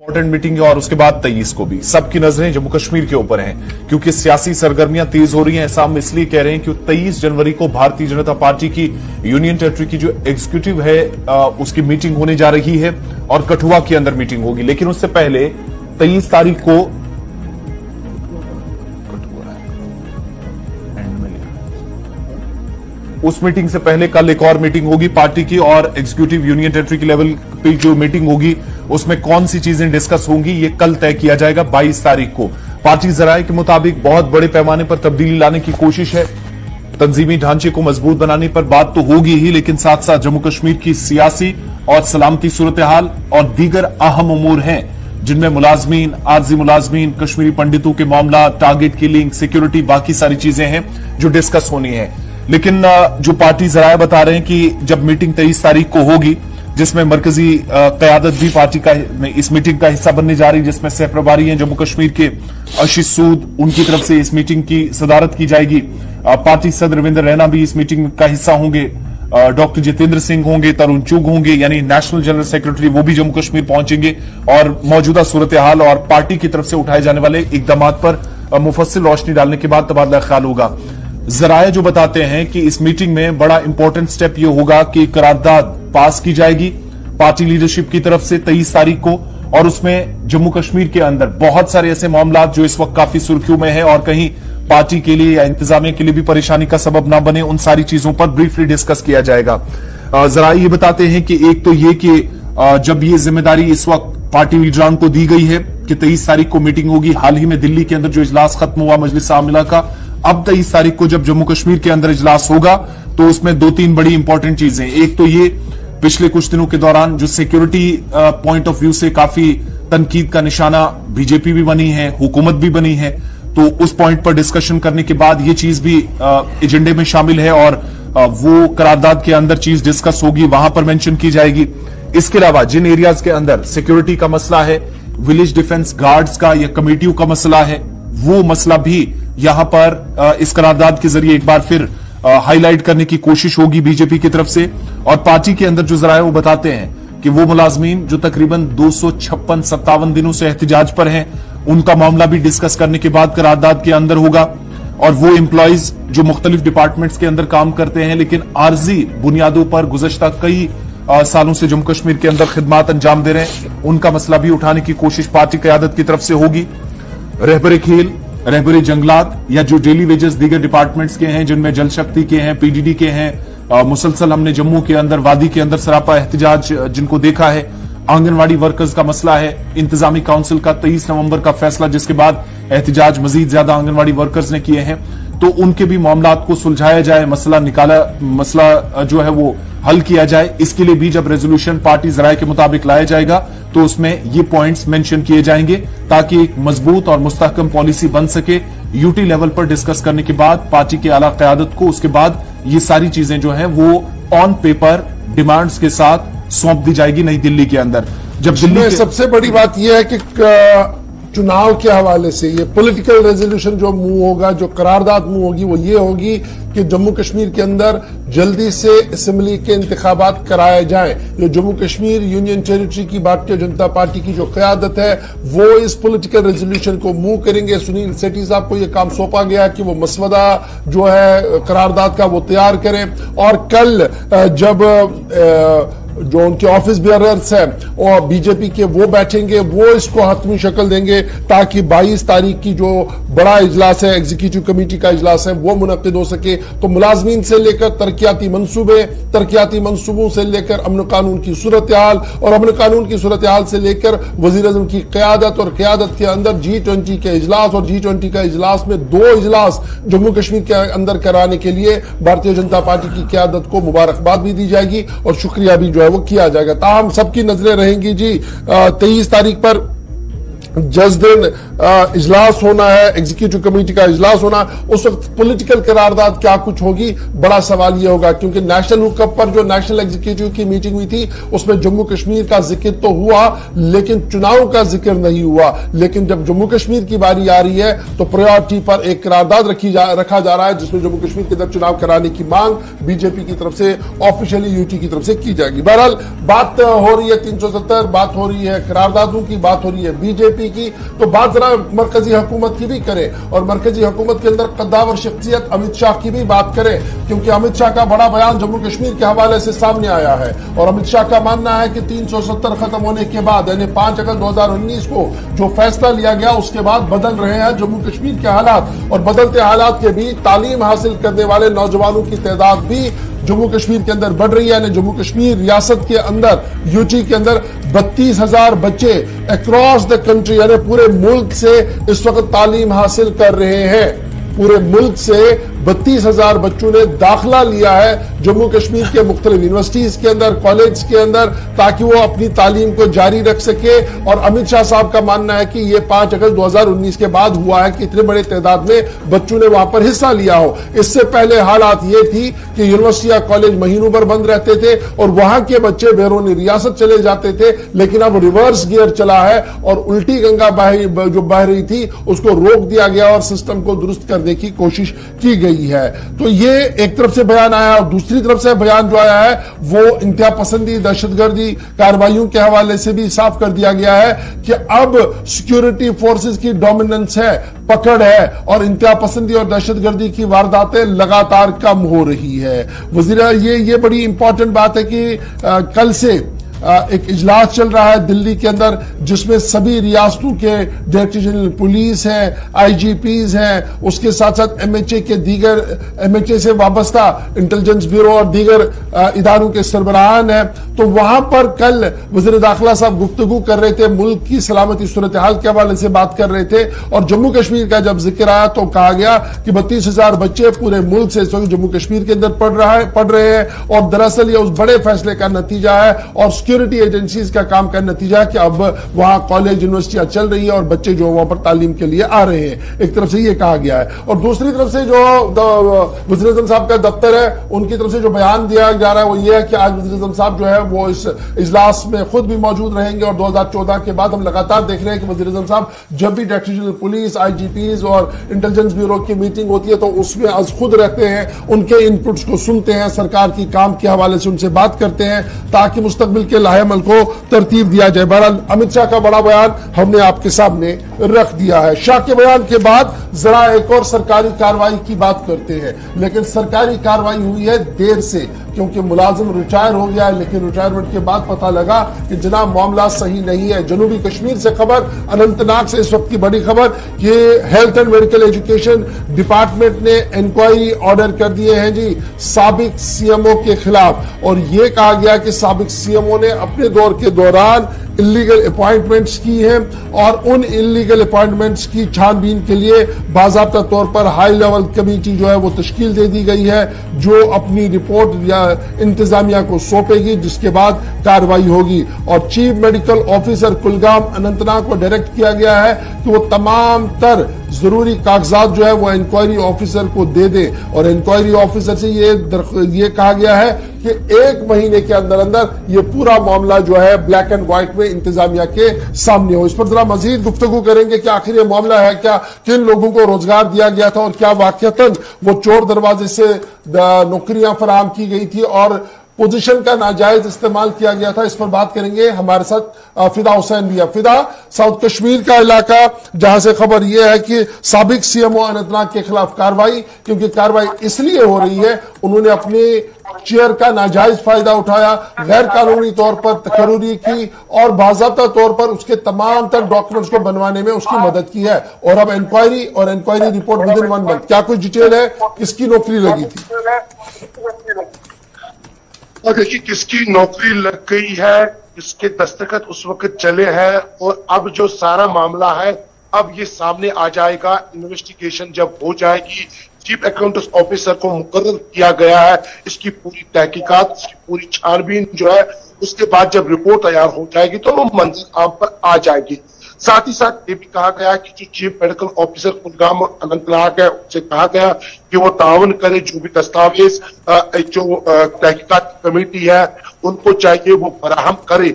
Important meeting है और उसके बाद 23 को भी सबकी नजरें जम्मू कश्मीर के ऊपर हैं क्योंकि सियासी सरगर्मियां तेज हो रही हैं। ऐसा हम इसलिए कह रहे हैं कि 23 जनवरी को भारतीय जनता पार्टी की यूनियन टेरिटरी की जो एग्जीक्यूटिव है उसकी मीटिंग होने जा रही है और कठुआ के अंदर मीटिंग होगी। लेकिन उससे पहले 23 तारीख को उस मीटिंग से पहले कल एक और मीटिंग होगी पार्टी की और एग्जीक्यूटिव यूनियन टेरिटरी की लेवल पे जो मीटिंग होगी उसमें कौन सी चीजें डिस्कस होंगी ये कल तय किया जाएगा 22 तारीख को। पार्टी जराये के मुताबिक बहुत बड़े पैमाने पर तब्दीली लाने की कोशिश है। तंजीमी ढांचे को मजबूत बनाने पर बात तो होगी ही, लेकिन साथ साथ जम्मू कश्मीर की सियासी और सलामती सूरत हाल और दीगर अहम उमूर हैं जिनमें मुलाजमीन, आरजी मुलाजमीन, कश्मीरी पंडितों के मामला, टारगेट किलिंग, सिक्योरिटी, बाकी सारी चीजें हैं जो डिस्कस होनी है। लेकिन जो पार्टी जराये बता रहे हैं कि जब मीटिंग 23 तारीख को होगी जिसमें मरकजी कयादत भी पार्टी का इस मीटिंग का हिस्सा बनने जा रही है, जिसमें सह प्रभारी हैं जम्मू कश्मीर के आशीष सूद, उनकी तरफ से इस मीटिंग की सदारत की जाएगी। पार्टी सदर रविंद्र रैना भी इस मीटिंग का हिस्सा होंगे। डॉक्टर जितेंद्र सिंह होंगे, तरुण चुग होंगे, यानी नेशनल जनरल सेक्रेटरी, वो भी जम्मू कश्मीर पहुंचेंगे और मौजूदा सूरत हाल और पार्टी की तरफ से उठाए जाने वाले इकदाम पर मुफस्सिल रोशनी डालने के बाद तबादला ख्याल होगा। जराये जो बताते हैं कि इस मीटिंग में बड़ा इंपॉर्टेंट स्टेप यह होगा कि करारदाद पास की जाएगी पार्टी लीडरशिप की तरफ से 23 तारीख को, और उसमें जम्मू कश्मीर के अंदर बहुत सारे ऐसे मामला जो इस वक्त काफी सुर्खियों में है और कहीं पार्टी के लिए या इंतजामिया के लिए भी परेशानी का सबब ना बने, उन सारी चीजों पर ब्रीफली डिस्कस किया जाएगा। जराये ये बताते हैं कि एक तो ये कि जब ये जिम्मेदारी इस वक्त पार्टी लीडरान को दी गई है कि 23 तारीख को मीटिंग होगी, हाल ही में दिल्ली के अंदर जो इजलास खत्म हुआ मजलिस आमिला का, अब 23 तारीख को जब जम्मू कश्मीर के अंदर इजलास होगा तो उसमें 2-3 बड़ी इंपॉर्टेंट चीजें, एक तो ये पिछले कुछ दिनों के दौरान जो सिक्योरिटी पॉइंट ऑफ व्यू से काफी तनकीद का निशाना बीजेपी भी बनी है, हुकूमत भी बनी है, तो उस पॉइंट पर डिस्कशन करने के बाद ये चीज भी एजेंडे में शामिल है और वो करारदाद के अंदर चीज डिस्कस होगी, वहां पर मेंशन की जाएगी। इसके अलावा जिन एरियाज के अंदर सिक्योरिटी का मसला है, विलेज डिफेंस गार्ड्स का या कमेटियों का मसला है, वो मसला भी यहां पर इस करारदाद के जरिए एक बार फिर हाईलाइट करने की कोशिश होगी बीजेपी की तरफ से। और पार्टी के अंदर जो जराये वो बताते हैं कि वो मुलाजमीन जो तकरीबन 256-57 दिनों से एहतजाज पर हैं, उनका मामला भी डिस्कस करने के बाद करारदाद के अंदर होगा। और वो एम्प्लॉयज जो मुख्तलिफ डिपार्टमेंट्स के अंदर काम करते हैं लेकिन आर्जी बुनियादों पर गुज़श्ता कई सालों से जम्मू कश्मीर के अंदर खिदमात अंजाम दे रहे हैं, उनका मसला भी उठाने की कोशिश पार्टी क़यादत की तरफ से होगी। रहबरे खेल, रहबरे जंगलात या जो डेली वेजेस दीगर डिपार्टमेंट्स के हैं जिनमें जल शक्ति के हैं, पीडीडी के हैं, मुसलसल हमने जम्मू के अंदर वादी के अंदर सरापा एहतजाज जिनको देखा है। आंगनवाड़ी वर्कर्स का मसला है, इंतजामी काउंसिल का 23 नवंबर का फैसला जिसके बाद एहतजाज मजीद ज्यादा आंगनवाड़ी वर्कर्स ने किए हैं, तो उनके भी मामलात को सुलझाया जाए, मसला जो है वो हल किया जाए। इसके लिए भी जब रेजोल्यूशन पार्टी जराये के मुताबिक लाया जाएगा तो उसमें ये पॉइंट्स मेंशन किए जाएंगे ताकि एक मजबूत और मुस्तहकम पॉलिसी बन सके। यूटी लेवल पर डिस्कस करने के बाद पार्टी के आला क़यादत को उसके बाद ये सारी चीजें जो है वो ऑन पेपर डिमांड्स के साथ सौंप दी जाएगी नई दिल्ली के अंदर। जब दिल्ली सबसे बड़ी बात यह है कि चुनाव के हवाले से ये पॉलिटिकल रेजोल्यूशन जो मूव होगा, जो करारदाद मूव होगी, वो ये होगी कि जम्मू कश्मीर के अंदर जल्दी से असेंबली के इंतखाबात कराए जाएं। जो जम्मू कश्मीर यूनियन टेरिटरी की भारतीय जनता पार्टी की जो क़यादत है वो इस पॉलिटिकल रेजोल्यूशन को मूव करेंगे। सुनील सेठी साहब को ये काम सौंपा गया कि वो मसवदा जो है करारदाद का वो तैयार करें और कल जब जो उनके ऑफिस बेयरर्स हैं और बीजेपी के वो बैठेंगे, वो इसको हतमी शक्ल देंगे ताकि 22 तारीख की जो बड़ा इजलास है, एग्जीक्यूटिव कमेटी का इजलास है, वो मुनक्किद हो सके। तो मुलाजमीन से लेकर तरक्याती मंसूबे, तरक्याती मंसूबों से लेकर अमन कानून की सूरत हाल और अमन कानून की सूरत हाल से लेकर वजीर आज़म की क़यादत और क़यादत के अंदर G20 के इजलास और G20 का इजलास में 2 इजलास जम्मू कश्मीर के अंदर कराने के लिए भारतीय जनता पार्टी की क़यादत को मुबारकबाद भी दी जाएगी और शुक्रिया भी जो वो किया जाएगा। ताहम सबकी नजरें रहेंगी जी 23 तारीख पर जिस दिन इजलास होना है, एग्जीक्यूटिव कमेटी का इजलास होना, उस वक्त पॉलिटिकल करारदाद क्या कुछ होगी, बड़ा सवाल यह होगा। क्योंकि नेशनल हुकअप पर जो नेशनल एग्जीक्यूटिव की मीटिंग हुई थी उसमें जम्मू कश्मीर का जिक्र तो हुआ लेकिन चुनाव का जिक्र नहीं हुआ। लेकिन जब जम्मू कश्मीर की बारी आ रही है तो प्रायोरिटी पर एक करारदाद रखा जा रहा है जिसमें जम्मू कश्मीर के अंदर चुनाव कराने की मांग बीजेपी की तरफ से, ऑफिशियली यूटी की तरफ से की जाएगी। बहरहाल बात हो रही है 370, बात हो रही है करारदादों की, बात हो रही है बीजेपी की, तो बात जरा मरकजी हुकूमत की भी करें और मरकजी हुकूमत के अंदर कद्दावर शख्सियत अमित शाह की भी बात करें। क्योंकि अमित शाह का बड़ा बयान जम्मू कश्मीर के हवाले से सामने आया है और अमित शाह का मानना है कि 370 खत्म होने के बाद यानी 5 अगस्त 2019 को जो फैसला लिया गया उसके बाद बदल रहे हैं जम्मू कश्मीर के हालात और बदलते हालात के बीच तालीम हासिल करने वाले नौजवानों की तादाद भी जम्मू कश्मीर के अंदर बढ़ रही है। यानी जम्मू कश्मीर रियासत के अंदर, यूटी के अंदर 32,000 बच्चे अक्रॉस द कंट्री यानी पूरे मुल्क से इस वक्त तालीम हासिल कर रहे हैं। पूरे मुल्क से 32,000 बच्चों ने दाखिला लिया है जम्मू कश्मीर के मुख्तलिफ यूनिवर्सिटीज के अंदर, कॉलेज के अंदर, ताकि वो अपनी तालीम को जारी रख सके। और अमित शाह साहब का मानना है कि ये 5 अगस्त 2019 के बाद हुआ है कि इतने बड़े तादाद में बच्चों ने वहां पर हिस्सा लिया हो। इससे पहले हालात ये थी कि यूनिवर्सिटी या कॉलेज महीनों भर बंद रहते थे और वहां के बच्चे बैरून रियासत चले जाते थे। लेकिन अब रिवर्स गियर चला है और उल्टी गंगा जो बह रही थी उसको रोक दिया गया और सिस्टम को दुरुस्त करने की कोशिश की गई है। तो ये एक तरफ से बयान आया और दूसरी तरफ से बयान जो आया है वो इंतहा पसंदी, दहशतगर्दी कार्रवाइयों के हवाले से भी साफ कर दिया गया है कि अब सिक्योरिटी फोर्सेस की डोमिनेंस है, पकड़ है और इंतहा पसंदी और दहशतगर्दी की वारदातें लगातार कम हो रही है। वजीर ये बड़ी इंपॉर्टेंट बात है कि कल से एक इजलास चल रहा है दिल्ली के अंदर जिसमें सभी रियासतों के डायरेक्टर जनरल पुलिस हैं, आईजीपीज हैं, उसके साथ साथ एमएचए के दीगर एमएचए से वाबस्ता इंटेलिजेंस ब्यूरो और दीगर इदारों के सरबराहान हैं। तो वहां पर कल वज़ीर दाखिला साहब गुफ्तगू कर रहे थे, मुल्क की सलामती सूरत हाल के हवाले से बात कर रहे थे और जम्मू कश्मीर का जब जिक्र आया तो कहा गया कि 32,000 बच्चे पूरे मुल्क से इस वक्त जम्मू कश्मीर के अंदर पढ़ रहे हैं और दरअसल ये उस बड़े फैसले का नतीजा है और सिक्योरिटी एजेंसीज का काम का नतीजा है कि अब वहां कॉलेज यूनिवर्सिटियां चल रही है और बच्चे जो वहां पर तालीम के लिए आ रहे हैं। एक तरफ से ये कहा गया है और दूसरी तरफ से जो वज़ीर आज़म साहब का दफ्तर है उनकी तरफ से जो बयान दिया जा रहा है वो ये है कि आज वज़ीर आज़म साहब जो है वो इस इजलास में खुद भी मौजूद रहेंगे और 2014 के बाद हम लगातार देख रहे हैं कि वज़ीर आज़म साहब जब भी डायरेक्टर जनरल पुलिस, आईजीपीज और इंटेलिजेंस ब्यूरो की मीटिंग होती है तो उसमें आज खुद रहते हैं, उनके इनपुट्स को सुनते हैं, सरकार की काम के हवाले से उनसे बात करते हैं ताकि मुस्तकबिल के लाहेमल को तरतीब दिया जाए। बहरहाल अमित शाह का बड़ा बयान हमने आपके सामने रख दिया है। शाह के बयान के बाद जरा एक और सरकारी कार्रवाई की बात करते हैं, लेकिन सरकारी कार्रवाई हुई है देर से क्योंकि मुलाजिम रिटायर हो गया है, लेकिन रिटायरमेंट के बाद पता लगा कि जनाब मामला सही नहीं है। जनूबी कश्मीर से खबर, अनंतनाग से इस वक्त की बड़ी खबर कि health and medical education department ने इंक्वायरी ऑर्डर कर दिए हैं जी साबिक सीएमओ के खिलाफ और यह कहा गया कि साबिक सीएमओ ने अपने दौर के दौरान इलीगल अपॉइंटमेंट्स की हैं और उन इलीगल अपॉइंटमेंट्स की छानबीन के लिए बाकायदा तौर पर हाई लेवल कमेटी जो है वो तश्कील दे दी गई है जो अपनी रिपोर्ट या इंतजामिया को सौंपेगी जिसके बाद कार्रवाई होगी। और chief medical officer Kulgam Anantnag को डायरेक्ट किया गया है कि वो तमाम तर जरूरी कागजात जो है वो इंक्वायरी ऑफिसर को दे दे और इंक्वायरी ऑफिसर से ये कहा गया है कि 1 महीने के अंदर अंदर ये पूरा मामला जो है ब्लैक एंड व्हाइट में इंतजामिया के सामने हो। इस पर जरा मजीद गुफ्तगू करेंगे कि आखिर ये मामला है क्या, किन लोगों को रोजगार दिया गया था और क्या वाकईतन वो चोर दरवाजे से नौकरियां फराहम की गई थी और पोजीशन का नाजायज इस्तेमाल किया गया था। इस पर बात करेंगे, हमारे साथ फिदा हुसैन भी है। फिदा, साउथ कश्मीर का इलाका जहां से खबर यह है कि साबिक सीएमओ अनंतनाग के खिलाफ कार्रवाई, क्योंकि कार्रवाई इसलिए हो रही है उन्होंने अपने चेयर का नाजायज फायदा उठाया, गैर कानूनी तौर पर तकर्री की और बाज़ाब्ता तौर पर उसके तमाम तर डॉक्यूमेंट्स को बनवाने में उसकी मदद की है और अब inquiry report within 1 month. क्या कुछ डिटेल है, किसकी नौकरी लगी थी? और देखिए किसकी नौकरी लग गई है, किसके दस्तखत उस वक्त चले हैं और अब जो सारा मामला है अब ये सामने आ जाएगा। इन्वेस्टिगेशन जब हो जाएगी, चीफ अकाउंटेंट ऑफिसर को मुकर्रर किया गया है, इसकी पूरी तहकीकात, इसकी पूरी छानबीन जो है उसके बाद जब रिपोर्ट तैयार हो जाएगी तो वो मंजिल आप पर आ जाएगी। साथ ही साथ ये भी कहा गया कि जो chief medical officer Kulgam Anantnag है उससे कहा गया कि वो ताउन करे, जो भी दस्तावेज जो तहकीकात कमेटी है उनको चाहिए वो फराहम करे।